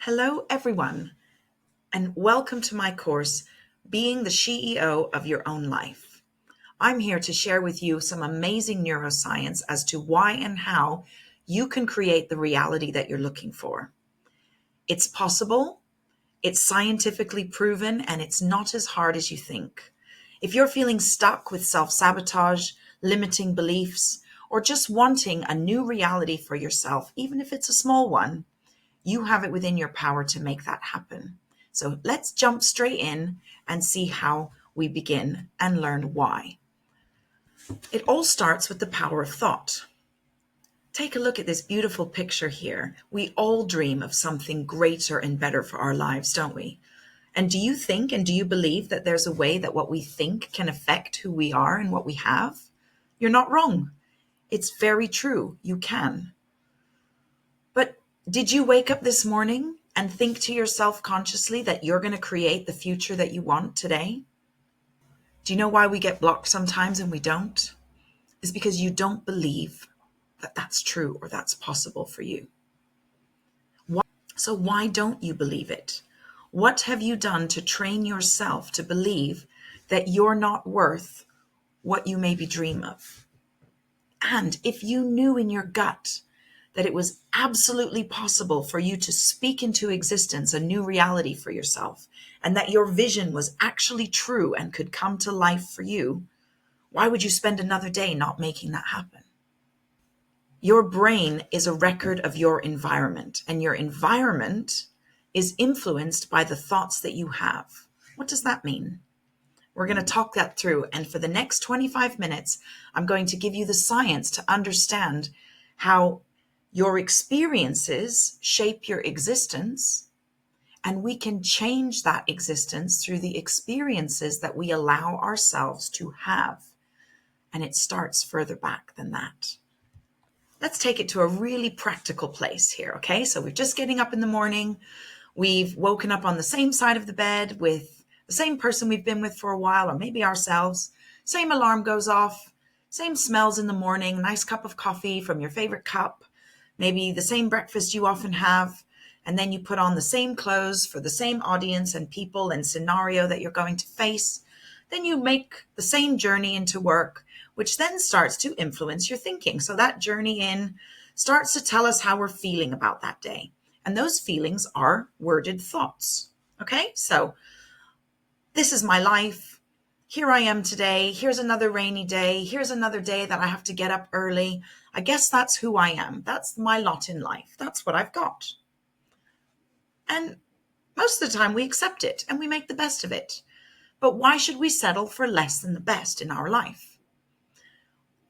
Hello, everyone, and welcome to my course, Being the CEO of Your Own Life. I'm here to share with you some amazing neuroscience as to why and how you can create the reality that you're looking for. It's possible, it's scientifically proven, and it's not as hard as you think. If you're feeling stuck with self-sabotage, limiting beliefs, or just wanting a new reality for yourself, even if it's a small one, you have it within your power to make that happen. So let's jump straight in and see how we begin and learn why. It all starts with the power of thought. Take a look at this beautiful picture here. We all dream of something greater and better for our lives, don't we? And do you think and do you believe that there's a way that what we think can affect who we are and what we have? You're not wrong. It's very true. You can. But did you wake up this morning and think to yourself consciously that you're going to create the future that you want today? Do you know why we get blocked sometimes and we don't? It's because you don't believe that that's true or that's possible for you. So why don't you believe it? What have you done to train yourself to believe that you're not worth what you maybe dream of? And if you knew in your gut that it was absolutely possible for you to speak into existence a new reality for yourself, and that your vision was actually true and could come to life for you, why would you spend another day not making that happen? Your brain is a record of your environment, and your environment is influenced by the thoughts that you have. What does that mean? We're going to talk that through, and for the next 25 minutes, I'm going to give you the science to understand how your experiences shape your existence, and we can change that existence through the experiences that we allow ourselves to have. And it starts further back than that. Let's take it to a really practical place here, okay? So we're just getting up in the morning. We've woken up on the same side of the bed with the same person we've been with for a while, or maybe ourselves. Same alarm goes off, same smells in the morning, nice cup of coffee from your favorite cup, maybe the same breakfast you often have, and then you put on the same clothes for the same audience and people and scenario that you're going to face. Then you make the same journey into work, which then starts to influence your thinking. So that journey in starts to tell us how we're feeling about that day. And those feelings are worded thoughts. Okay, so this is my life. Here I am today. Here's another rainy day. Here's another day that I have to get up early. I guess that's who I am. That's my lot in life. That's what I've got. And most of the time we accept it and we make the best of it. But why should we settle for less than the best in our life?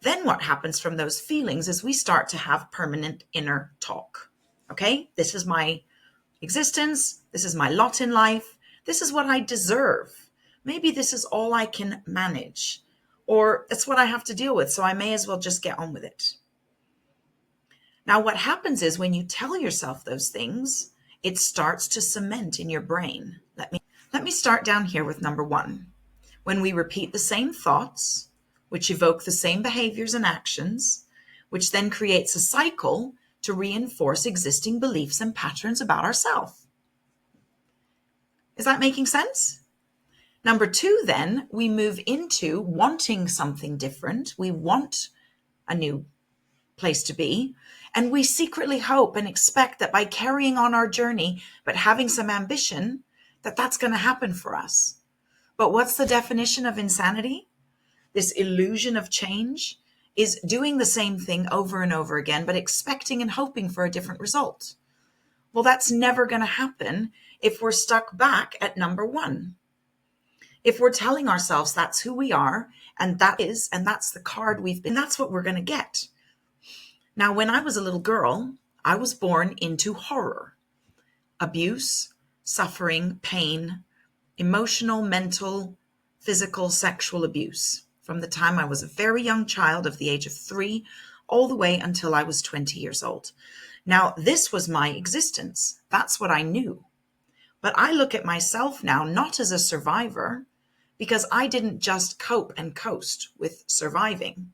Then what happens from those feelings is we start to have permanent inner talk. Okay, this is my existence. This is my lot in life. This is what I deserve. Maybe this is all I can manage, or it's what I have to deal with, so I may as well just get on with it. Now, what happens is when you tell yourself those things, it starts to cement in your brain. Let me start down here with number one. When we repeat the same thoughts, which evoke the same behaviors and actions, which then creates a cycle to reinforce existing beliefs and patterns about ourselves. Is that making sense? Number two, then, we move into wanting something different. We want a new place to be, and we secretly hope and expect that by carrying on our journey, but having some ambition, that that's going to happen for us. But what's the definition of insanity? This illusion of change is doing the same thing over and over again, but expecting and hoping for a different result. Well, that's never going to happen if we're stuck back at number one. If we're telling ourselves that's who we are, and that's the card we've been, that's what we're going to get. Now, when I was a little girl, I was born into horror, abuse, suffering, pain, emotional, mental, physical, sexual abuse from the time I was a very young child of the age of 3 all the way until I was 20 years old. Now, this was my existence. That's what I knew. But I look at myself now not as a survivor, because I didn't just cope and coast with surviving.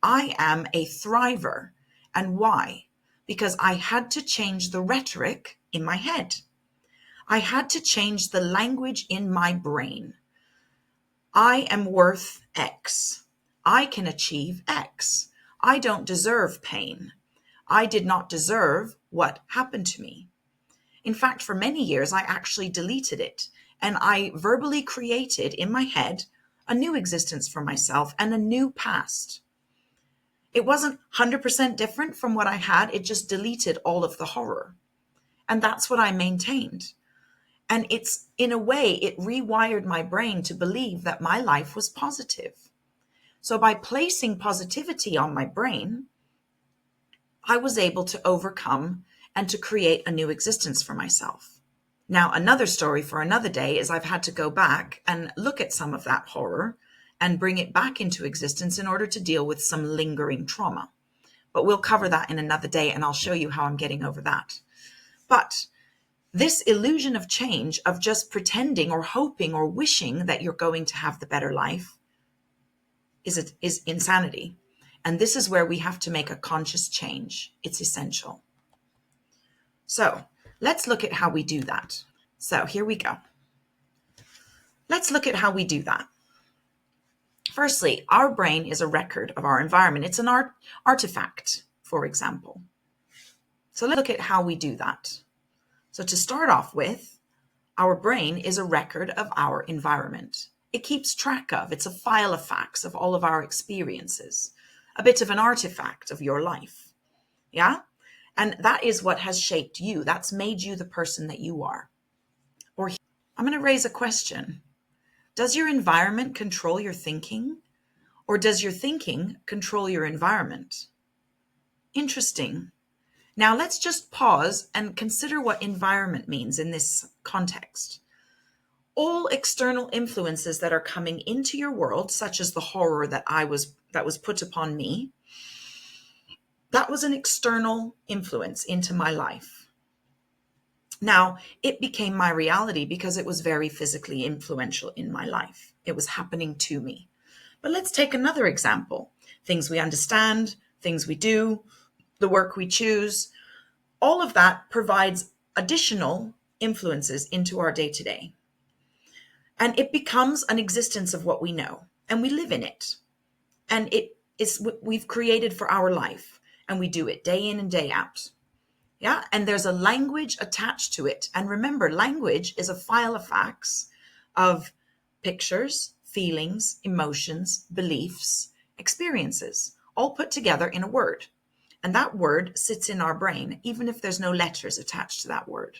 I am a thriver. And why? Because I had to change the rhetoric in my head. I had to change the language in my brain. I am worth X. I can achieve X. I don't deserve pain. I did not deserve what happened to me. In fact, for many years, I actually deleted it, and I verbally created in my head a new existence for myself and a new past. It wasn't 100% different from what I had. It just deleted all of the horror. And that's what I maintained. And it's, in a way, it rewired my brain to believe that my life was positive. So by placing positivity on my brain, I was able to overcome and to create a new existence for myself. Now, another story for another day is I've had to go back and look at some of that horror and bring it back into existence in order to deal with some lingering trauma. But we'll cover that in another day, and I'll show you how I'm getting over that. But this illusion of change, of just pretending or hoping or wishing that you're going to have the better life, is insanity. And this is where we have to make a conscious change. It's essential. So let's look at how we do that. So here we go. Let's look at how we do that. Firstly, our brain is a record of our environment. It's an artifact, for example. So let's look at how we do that. So to start off with, our brain is a record of our environment. It keeps track of, it's a file of facts of all of our experiences, a bit of an artifact of your life. Yeah? And that is what has shaped you. That's made you the person that you are. Or I'm going to raise a question. Does your environment control your thinking? Or does your thinking control your environment? Interesting. Now let's just pause and consider what environment means in this context. All external influences that are coming into your world, such as the horror that was put upon me, that was an external influence into my life. Now, it became my reality because it was very physically influential in my life. It was happening to me. But let's take another example. Things we understand, things we do, the work we choose, all of that provides additional influences into our day-to-day. And it becomes an existence of what we know, and we live in it. And it is what we've created for our life, and we do it day in and day out. Yeah, and there's a language attached to it. And remember, language is a file of facts of pictures, feelings, emotions, beliefs, experiences, all put together in a word. And that word sits in our brain, even if there's no letters attached to that word.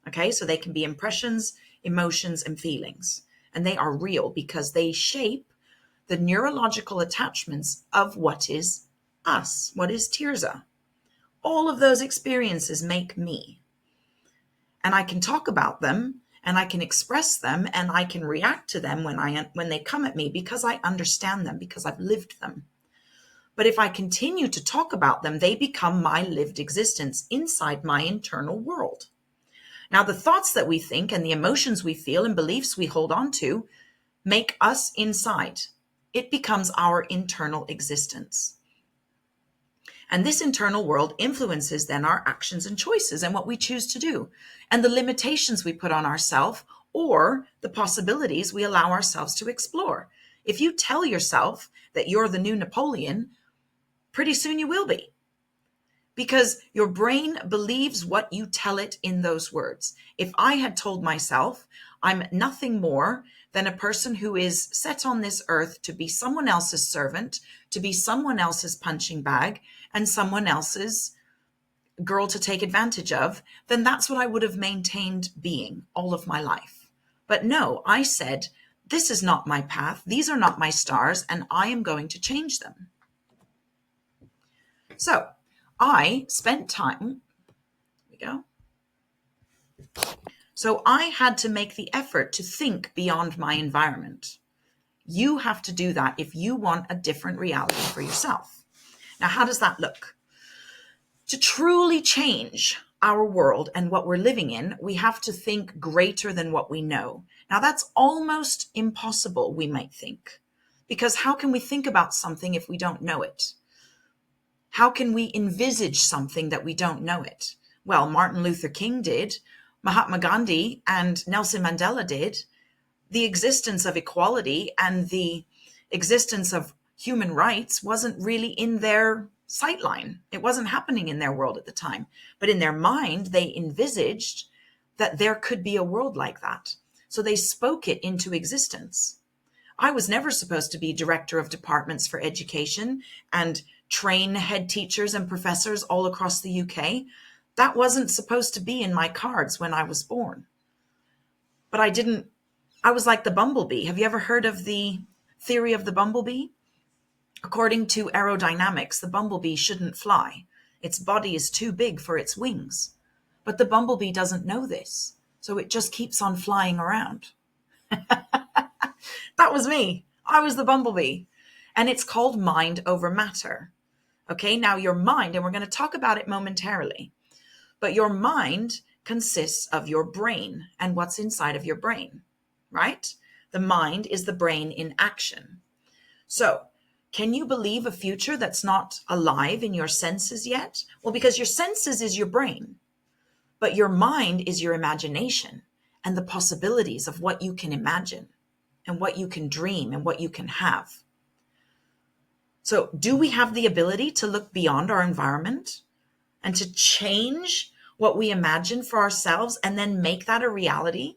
Okay, so they can be impressions, emotions, and feelings. And they are real because they shape the neurological attachments of what is us, what is Tirza. All of those experiences make me. And I can talk about them, and I can express them, and I can react to them when they come at me because I understand them, because I've lived them. But if I continue to talk about them, they become my lived existence inside my internal world. Now, the thoughts that we think and the emotions we feel and beliefs we hold on to make us inside. It becomes our internal existence. And this internal world influences then our actions and choices and what we choose to do, and the limitations we put on ourselves or the possibilities we allow ourselves to explore. If you tell yourself that you're the new Napoleon, pretty soon you will be. Because your brain believes what you tell it in those words. If I had told myself I'm nothing more than a person who is set on this earth to be someone else's servant, to be someone else's punching bag, and someone else's girl to take advantage of, then that's what I would have maintained being all of my life. But no, I said, this is not my path, these are not my stars, and I am going to change them. So I spent time, here we go. So I had to make the effort to think beyond my environment. You have to do that if you want a different reality for yourself. Now, how does that look? To truly change our world and what we're living in, we have to think greater than what we know. Now, that's almost impossible, we might think, because how can we think about something if we don't know it? How can we envisage something that we don't know it? Well, Martin Luther King did, Mahatma Gandhi and Nelson Mandela did. The existence of equality and the existence of human rights wasn't really in their sightline. It wasn't happening in their world at the time. But in their mind, they envisaged that there could be a world like that. So they spoke it into existence. I was never supposed to be director of departments for education and train head teachers and professors all across the UK. That wasn't supposed to be in my cards when I was born. But I was like the bumblebee. Have you ever heard of the theory of the bumblebee? According to aerodynamics, the bumblebee shouldn't fly. Its body is too big for its wings. But the bumblebee doesn't know this, so it just keeps on flying around. That was me. I was the bumblebee. And it's called mind over matter. Okay, now your mind, and we're going to talk about it momentarily, but your mind consists of your brain and what's inside of your brain, right? The mind is the brain in action. So, can you believe a future that's not alive in your senses yet? Well, because your senses is your brain, but your mind is your imagination and the possibilities of what you can imagine and what you can dream and what you can have. So, do we have the ability to look beyond our environment and to change what we imagine for ourselves and then make that a reality?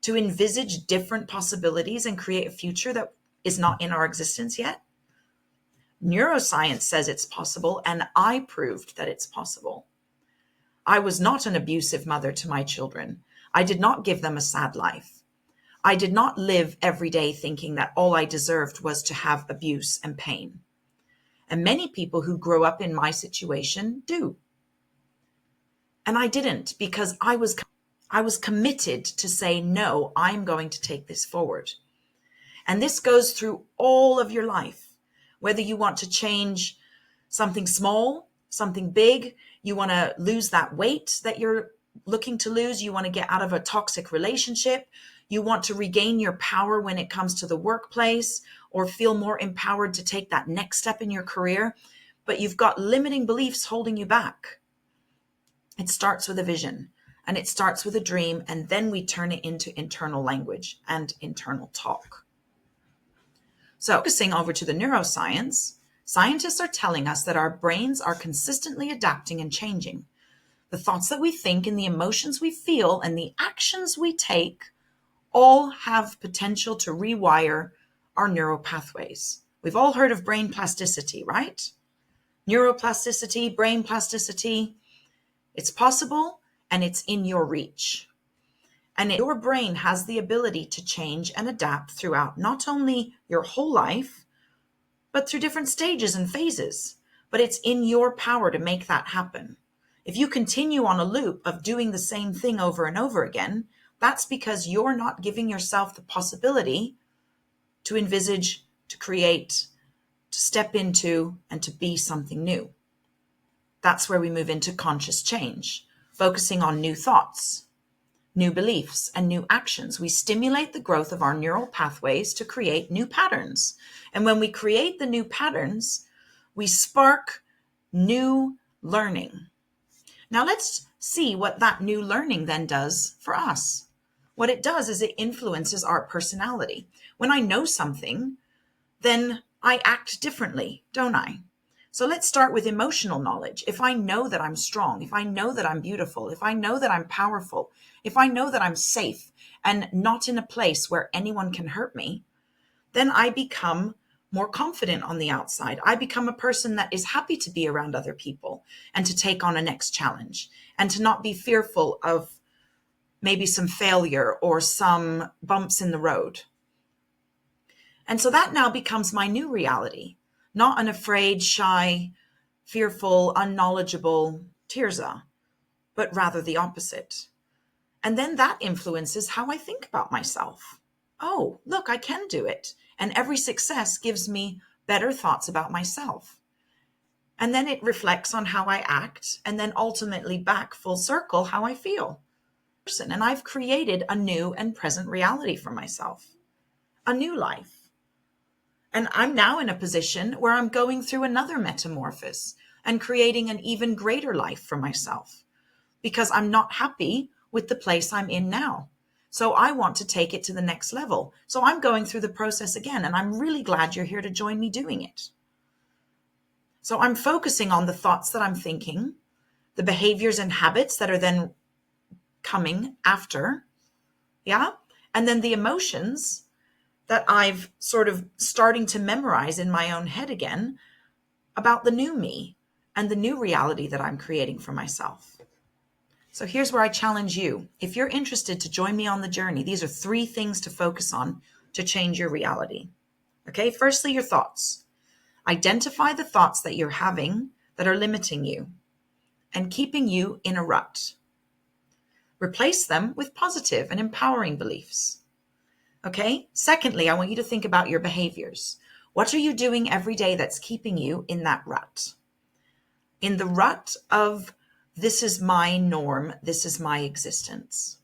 To envisage different possibilities and create a future that is not in our existence yet? Neuroscience says it's possible, and I proved that it's possible. I was not an abusive mother to my children. I did not give them a sad life. I did not live every day thinking that all I deserved was to have abuse and pain. And many people who grow up in my situation do. And I didn't, because I was committed to say, no, I'm going to take this forward. And this goes through all of your life, whether you want to change something small, something big, you want to lose that weight that you're looking to lose, you want to get out of a toxic relationship, you want to regain your power when it comes to the workplace, or feel more empowered to take that next step in your career, but you've got limiting beliefs holding you back. It starts with a vision, and it starts with a dream, and then we turn it into internal language and internal talk. So, focusing over to the neuroscience, scientists are telling us that our brains are consistently adapting and changing. The thoughts that we think and the emotions we feel and the actions we take all have potential to rewire our neural pathways. We've all heard of brain plasticity, right? Neuroplasticity, brain plasticity. It's possible and it's in your reach. And your brain has the ability to change and adapt throughout not only your whole life, but through different stages and phases. But it's in your power to make that happen. If you continue on a loop of doing the same thing over and over again, that's because you're not giving yourself the possibility to envisage, to create, to step into, and to be something new. That's where we move into conscious change, focusing on new thoughts, new beliefs, and new actions. We stimulate the growth of our neural pathways to create new patterns. And when we create the new patterns, we spark new learning. Now let's see what that new learning then does for us. What it does is it influences our personality. When I know something, then I act differently, don't I? So let's start with emotional knowledge. If I know that I'm strong, if I know that I'm beautiful, if I know that I'm powerful, if I know that I'm safe and not in a place where anyone can hurt me, then I become more confident on the outside. I become a person that is happy to be around other people and to take on a next challenge and to not be fearful of maybe some failure or some bumps in the road. And so that now becomes my new reality, not an afraid, shy, fearful, unknowledgeable Tirza, but rather the opposite. And then that influences how I think about myself. Oh, look, I can do it. And every success gives me better thoughts about myself. And then it reflects on how I act, and then ultimately back full circle how I feel. And I've created a new and present reality for myself, a new life. And I'm now in a position where I'm going through another metamorphosis and creating an even greater life for myself. because I'm not happy with the place I'm in now. So I want to take it to the next level. So I'm going through the process again, and I'm really glad you're here to join me doing it. So I'm focusing on the thoughts that I'm thinking, the behaviors and habits that are then coming after. Yeah. And then the emotions that I've sort of starting to memorize in my own head again about the new me and the new reality that I'm creating for myself. So here's where I challenge you. If you're interested to join me on the journey, these are 3 things to focus on to change your reality. Okay. Firstly, your thoughts. Identify the thoughts that you're having that are limiting you and keeping you in a rut. Replace them with positive and empowering beliefs. Okay. Secondly, I want you to think about your behaviors. What are you doing every day that's keeping you in that rut? In the rut of, this is my norm, this is my existence.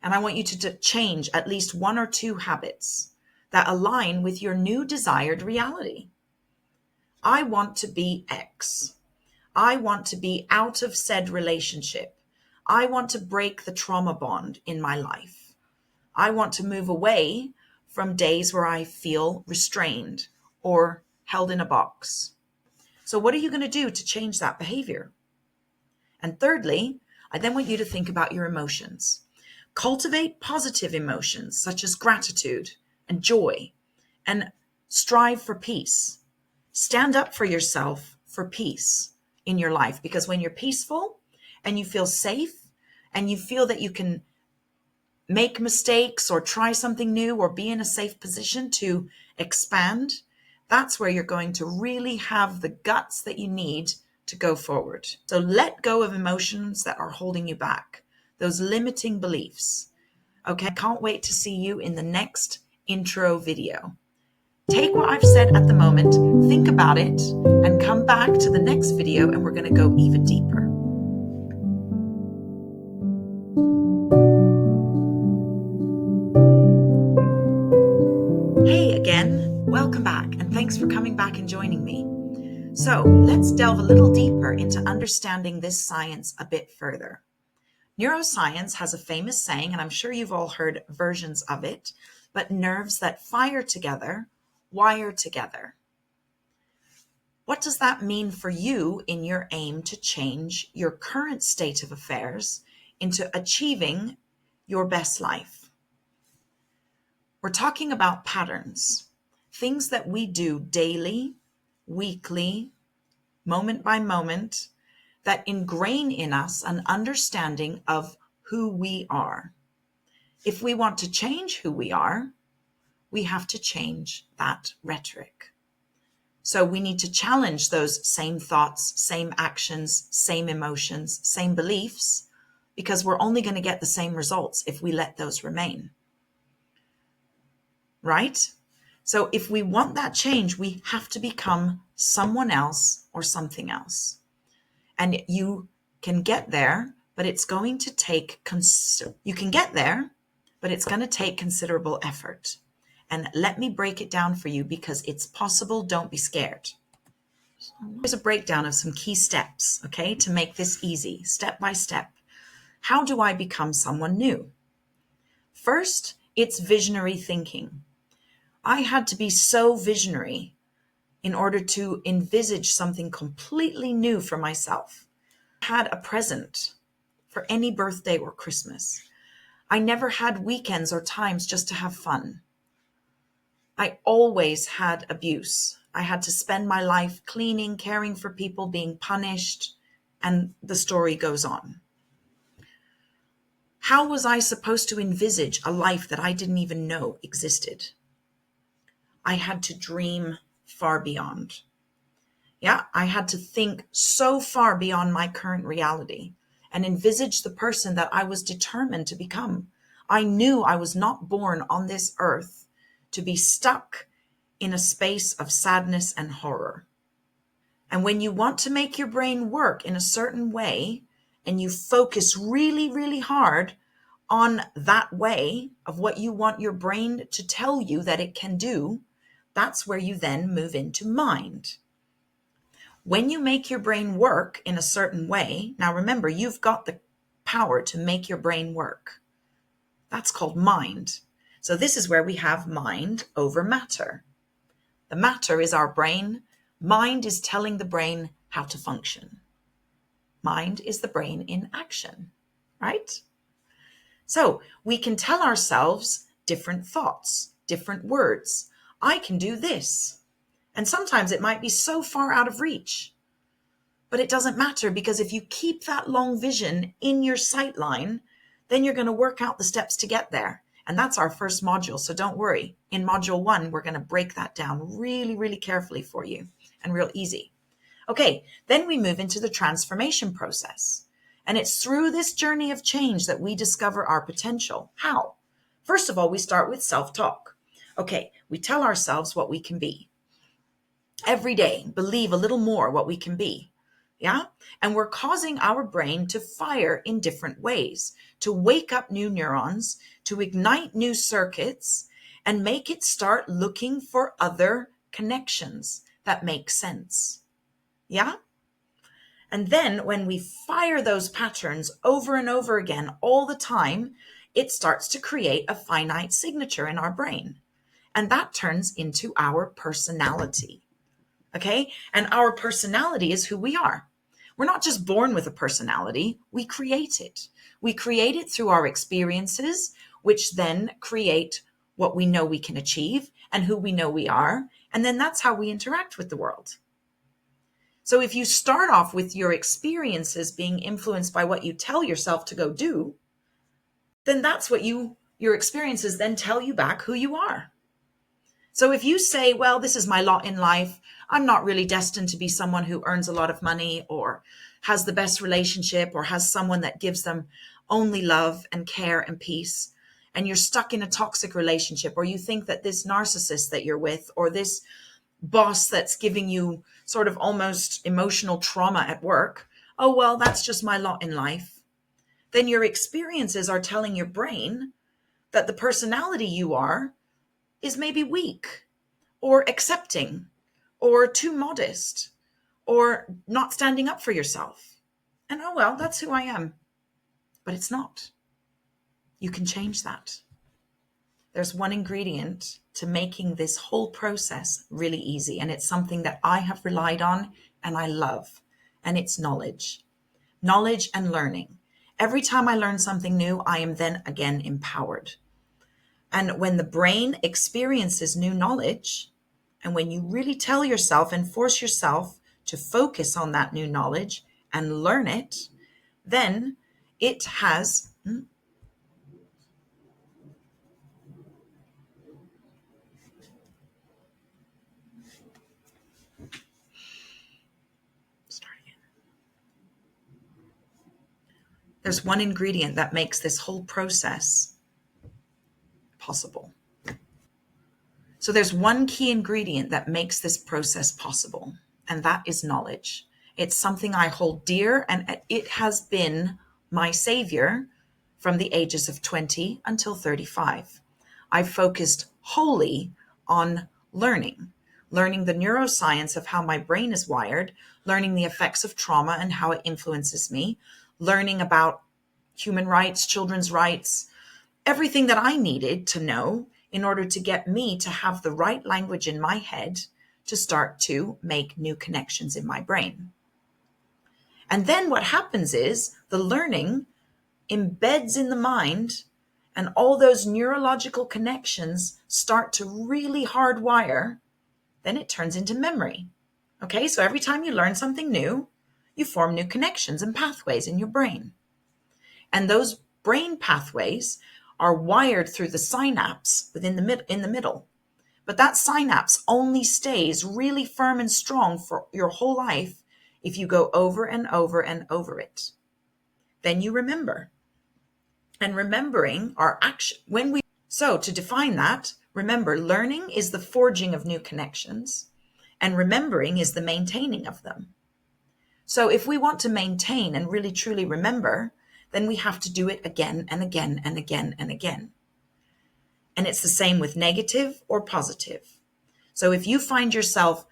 And I want you to change at least 1 or 2 habits that align with your new desired reality. I want to be X. I want to be out of said relationship. I want to break the trauma bond in my life. I want to move away from days where I feel restrained or held in a box. So what are you going to do to change that behavior? And thirdly, I then want you to think about your emotions. Cultivate positive emotions such as gratitude and joy, and strive for peace. Stand up for yourself for peace in your life, because when you're peaceful and you feel safe and you feel that you can make mistakes or try something new or be in a safe position to expand, that's where you're going to really have the guts that you need to go forward. So let go of emotions that are holding you back, those limiting beliefs. Okay, I can't wait to see you in the next intro video. Take what I've said at the moment, think about it, and come back to the next video, and we're going to go even deeper. Hey again, welcome back, and thanks for coming back and joining me. So let's delve a little deeper into understanding this science a bit further. Neuroscience has a famous saying, and I'm sure you've all heard versions of it, but nerves that fire together, wire together. What does that mean for you in your aim to change your current state of affairs into achieving your best life? We're talking about patterns, things that we do daily, weekly, moment by moment, that ingrain in us an understanding of who we are. If we want to change who we are, we have to change that rhetoric. So we need to challenge those same thoughts, same actions, same emotions, same beliefs, because we're only going to get the same results if we let those remain. Right? So if we want that change, we have to become someone else or something else. And you can get there, but it's going to take considerable effort. And let me break it down for you, because it's possible. Don't be scared. Here's a breakdown of some key steps, okay, to make this easy, step by step. How do I become someone new? First, it's visionary thinking. I had to be so visionary in order to envisage something completely new for myself. I had a present for any birthday or Christmas. I never had weekends or times just to have fun. I always had abuse. I had to spend my life cleaning, caring for people, being punished, and the story goes on. How was I supposed to envisage a life that I didn't even know existed? I had to dream far beyond. Yeah, I had to think so far beyond my current reality and envisage the person that I was determined to become. I knew I was not born on this earth to be stuck in a space of sadness and horror. And when you want to make your brain work in a certain way, and you focus really, really hard on that way of what you want your brain to tell you that it can do, that's where you then move into mind. When you make your brain work in a certain way, now remember, you've got the power to make your brain work. That's called mind. So this is where we have mind over matter. The matter is our brain. Mind is telling the brain how to function. Mind is the brain in action, right? So we can tell ourselves different thoughts, different words. I can do this. And sometimes it might be so far out of reach. But it doesn't matter, because if you keep that long vision in your sight line, then you're going to work out the steps to get there. And that's our first module. So don't worry. In module 1, we're going to break that down really, really carefully for you and real easy. Okay, then we move into the transformation process. And it's through this journey of change that we discover our potential. How? First of all, we start with self-talk. Okay, we tell ourselves what we can be. Every day, believe a little more what we can be. Yeah? And we're causing our brain to fire in different ways, to wake up new neurons, to ignite new circuits, and make it start looking for other connections that make sense. Yeah? And then when we fire those patterns over and over again all the time, it starts to create a finite signature in our brain. And that turns into our personality. Okay? And our personality is who we are. We're not just born with a personality, we create it. We create it through our experiences, which then create what we know we can achieve and who we know we are. And then that's how we interact with the world. So if you start off with your experiences being influenced by what you tell yourself to go do, then that's what your experiences then tell you back who you are. So if you say, well, this is my lot in life, I'm not really destined to be someone who earns a lot of money or has the best relationship or has someone that gives them only love and care and peace, and you're stuck in a toxic relationship, or you think that this narcissist that you're with or this boss that's giving you sort of almost emotional trauma at work, oh, well, that's just my lot in life. Then your experiences are telling your brain that the personality you are is maybe weak or accepting or too modest or not standing up for yourself. And oh, well, that's who I am. But it's not. You can change that. There's one ingredient to making this whole process really easy, and it's something that I have relied on and I love, and it's knowledge. Knowledge and learning. Every time I learn something new, I am then again empowered. And when the brain experiences new knowledge, and when you really tell yourself and force yourself to focus on that new knowledge and learn it, then it has... There's one ingredient that makes this whole process possible. So there's one key ingredient that makes this process possible, and that is knowledge. It's something I hold dear, and it has been my savior from the ages of 20 until 35. I've focused wholly on learning the neuroscience of how my brain is wired, learning the effects of trauma and how it influences me, learning about human rights, children's rights, everything that I needed to know in order to get me to have the right language in my head to start to make new connections in my brain. And then what happens is the learning embeds in the mind, and all those neurological connections start to really hardwire. Then it turns into memory. Okay, so every time you learn something new, you form new connections and pathways in your brain. And those brain pathways are wired through the synapse in the middle. But that synapse only stays really firm and strong for your whole life if you go over and over and over it. Then you remember. And remembering our action. So to define that, remember, learning is the forging of new connections, and remembering is the maintaining of them. So if we want to maintain and really truly remember, then we have to do it again and again and again and again. And it's the same with negative or positive. So if you find yourself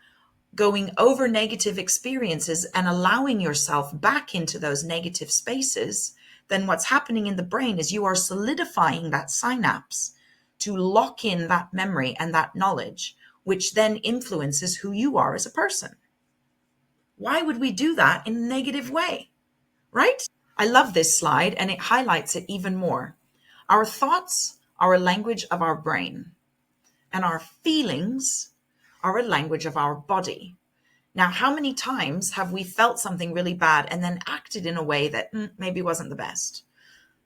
going over negative experiences and allowing yourself back into those negative spaces, then what's happening in the brain is you are solidifying that synapse to lock in that memory and that knowledge, which then influences who you are as a person. Why would we do that in a negative way, right? I love this slide and it highlights it even more. Our thoughts are a language of our brain, and our feelings are a language of our body. Now, how many times have we felt something really bad and then acted in a way that maybe wasn't the best?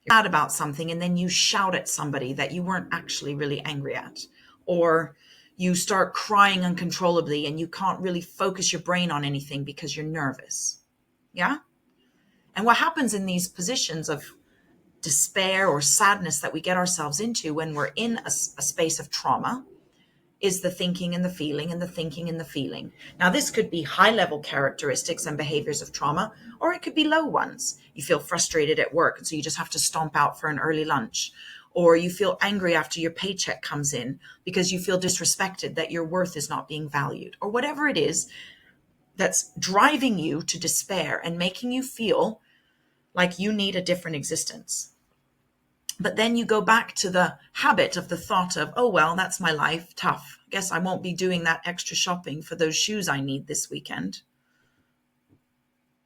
You're mad about something and then you shout at somebody that you weren't actually really angry at. Or you start crying uncontrollably and you can't really focus your brain on anything because you're nervous. Yeah? And what happens in these positions of despair or sadness that we get ourselves into when we're in a space of trauma is the thinking and the feeling and the thinking and the feeling. Now, this could be high level characteristics and behaviors of trauma, or it could be low ones. You feel frustrated at work, and so you just have to stomp out for an early lunch. Or you feel angry after your paycheck comes in because you feel disrespected, that your worth is not being valued, or whatever it is that's driving you to despair and making you feel like you need a different existence. But then you go back to the habit of the thought of, oh, well, that's my life. Tough. Guess I won't be doing that extra shopping for those shoes I need this weekend.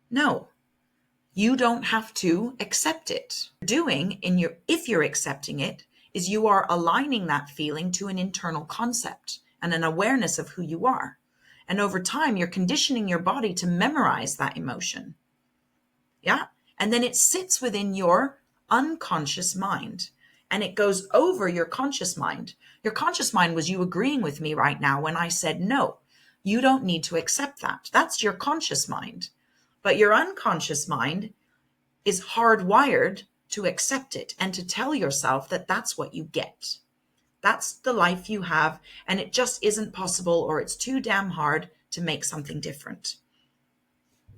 No, you don't have to accept it. If you're accepting it, is you are aligning that feeling to an internal concept and an awareness of who you are. And over time, you're conditioning your body to memorize that emotion. Yeah. And then it sits within your unconscious mind and it goes over your conscious mind. Your conscious mind was you agreeing with me right now when I said, no, you don't need to accept that. That's your conscious mind. But your unconscious mind is hardwired to accept it and to tell yourself that that's what you get. That's the life you have. And it just isn't possible, or it's too damn hard to make something different.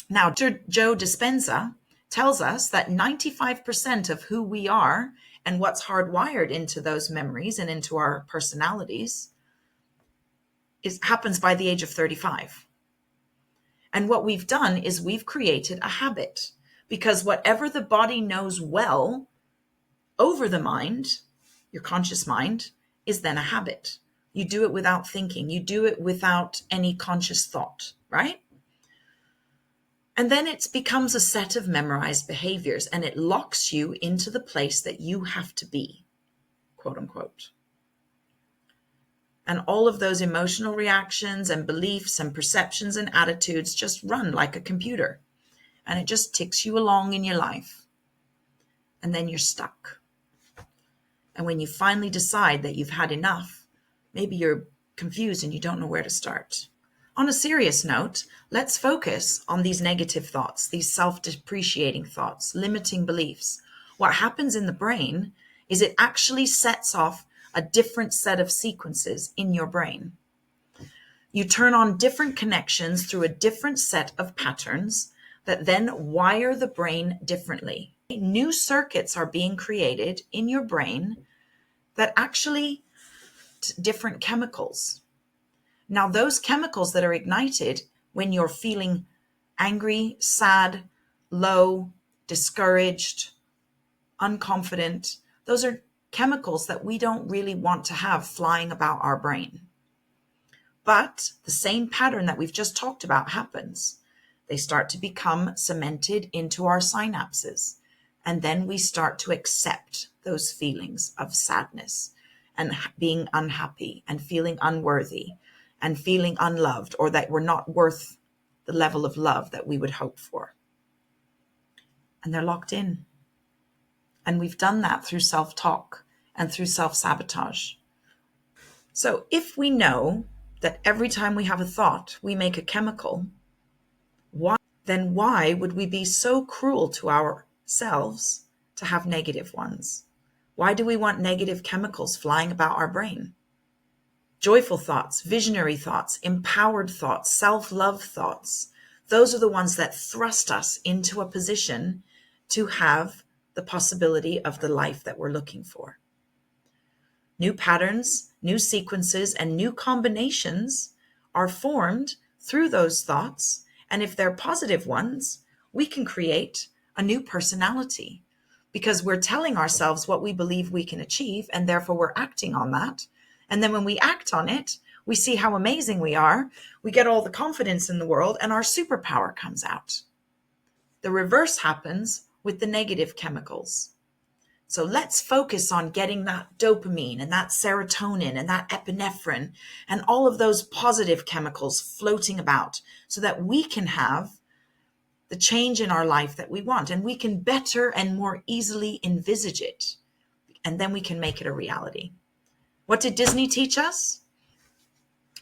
Now, Joe Dispenza tells us that 95% of who we are and what's hardwired into those memories and into our personalities happens by the age of 35. And what we've done is we've created a habit, because whatever the body knows well over the mind, your conscious mind, is then a habit. You do it without thinking. You do it without any conscious thought, right? And then it becomes a set of memorized behaviors, and it locks you into the place that you have to be, quote unquote. And all of those emotional reactions and beliefs and perceptions and attitudes just run like a computer, and it just ticks you along in your life. And then you're stuck. And when you finally decide that you've had enough, maybe you're confused and you don't know where to start. On a serious note, let's focus on these negative thoughts, these self-depreciating thoughts, limiting beliefs. What happens in the brain is it actually sets off a different set of sequences in your brain. You turn on different connections through a different set of patterns that then wire the brain differently. New circuits are being created in your brain that actually different chemicals. Now, those chemicals that are ignited when you're feeling angry, sad, low, discouraged, unconfident, those are chemicals that we don't really want to have flying about our brain. But the same pattern that we've just talked about happens. They start to become cemented into our synapses. And then we start to accept those feelings of sadness and being unhappy and feeling unworthy and feeling unloved, or that we're not worth the level of love that we would hope for. And they're locked in. And we've done that through self-talk and through self-sabotage. So if we know that every time we have a thought, we make a chemical, why would we be so cruel to ourselves to have negative ones? Why do we want negative chemicals flying about our brain? Joyful thoughts, visionary thoughts, empowered thoughts, self-love thoughts. Those are the ones that thrust us into a position to have the possibility of the life that we're looking for. New patterns, new sequences, and new combinations are formed through those thoughts, and if they're positive ones, we can create a new personality because we're telling ourselves what we believe we can achieve, and therefore we're acting on that. And then when we act on it, we see how amazing we are. We get all the confidence in the world, and our superpower comes out. The reverse happens with the negative chemicals. So let's focus on getting that dopamine and that serotonin and that epinephrine and all of those positive chemicals floating about so that we can have the change in our life that we want, and we can better and more easily envisage it. And then we can make it a reality. What did Disney teach us?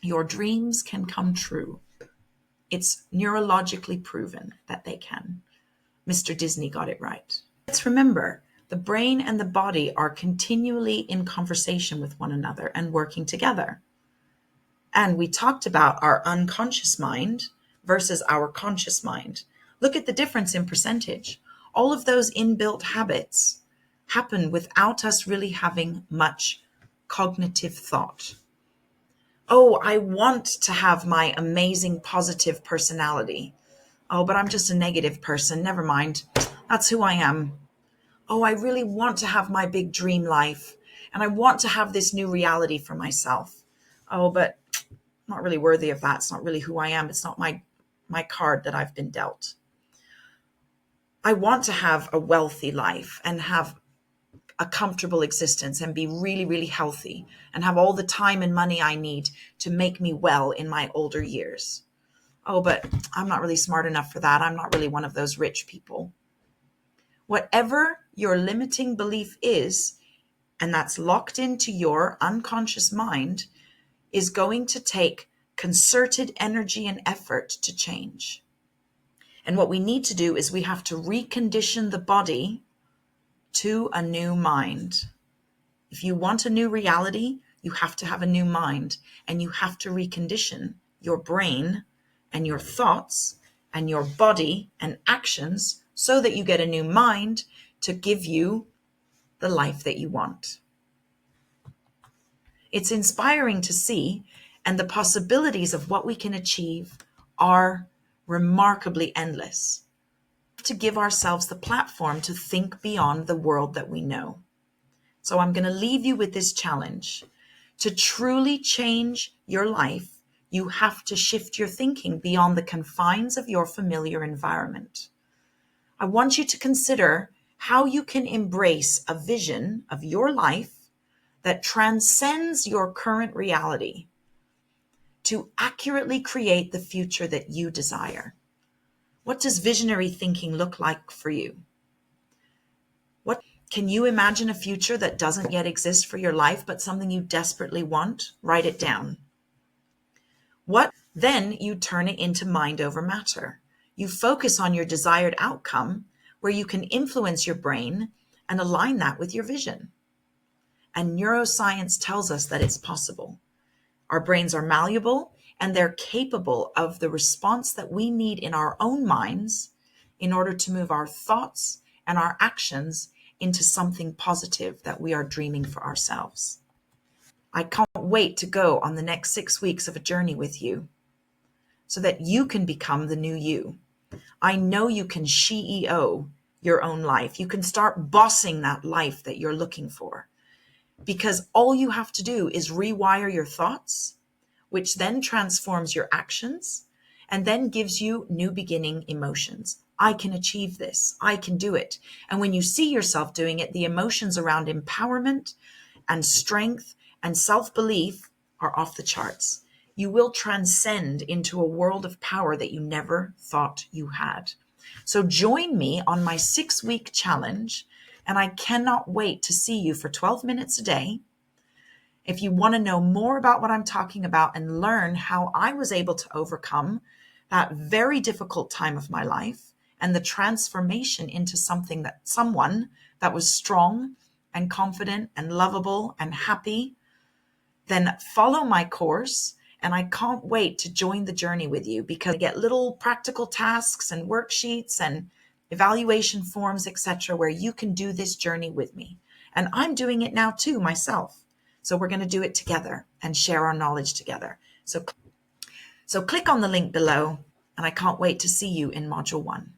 Your dreams can come true. It's neurologically proven that they can. Mr. Disney got it right. Let's remember, the brain and the body are continually in conversation with one another and working together. And we talked about our unconscious mind versus our conscious mind. Look at the difference in percentage. All of those inbuilt habits happen without us really having much cognitive thought. Oh, I want to have my amazing positive personality. Oh, but I'm just a negative person. Never mind. That's who I am. Oh, I really want to have my big dream life. And I want to have this new reality for myself. Oh, but I'm not really worthy of that. It's not really who I am. It's not my card that I've been dealt. I want to have a wealthy life and have a comfortable existence and be really, really healthy and have all the time and money I need to make me well in my older years. Oh, but I'm not really smart enough for that. I'm not really one of those rich people. Whatever your limiting belief is, and that's locked into your unconscious mind, is going to take concerted energy and effort to change. And what we need to do is we have to recondition the body to a new mind. If you want a new reality, you have to have a new mind, and you have to recondition your brain and your thoughts and your body and actions so that you get a new mind to give you the life that you want. It's inspiring to see, and the possibilities of what we can achieve are remarkably endless. To give ourselves the platform to think beyond the world that we know. So I'm going to leave you with this challenge. To truly change your life, you have to shift your thinking beyond the confines of your familiar environment. I want you to consider how you can embrace a vision of your life that transcends your current reality to accurately create the future that you desire. What does visionary thinking look like for you? Can you imagine a future that doesn't yet exist for your life, but something you desperately want? Write it down. Then you turn it into mind over matter. You focus on your desired outcome where you can influence your brain and align that with your vision. And neuroscience tells us that it's possible. Our brains are malleable and they're capable of the response that we need in our own minds in order to move our thoughts and our actions into something positive that we are dreaming for ourselves. I can't wait to go on the next 6 weeks of a journey with you so that you can become the new you. I know you can CEO your own life. You can start bossing that life that you're looking for, because all you have to do is rewire your thoughts, which then transforms your actions and then gives you new beginning emotions. I can achieve this. I can do it. And when you see yourself doing it, the emotions around empowerment and strength and self-belief are off the charts. You will transcend into a world of power that you never thought you had. So join me on my 6-week challenge, and I cannot wait to see you for 12 minutes a day. If you want to know more about what I'm talking about and learn how I was able to overcome that very difficult time of my life and the transformation into someone that was strong and confident and lovable and happy, then follow my course. And I can't wait to join the journey with you, because I get little practical tasks and worksheets and evaluation forms, etc., where you can do this journey with me. And I'm doing it now too myself. So we're going to do it together and share our knowledge together. So click on the link below, and I can't wait to see you in Module 1.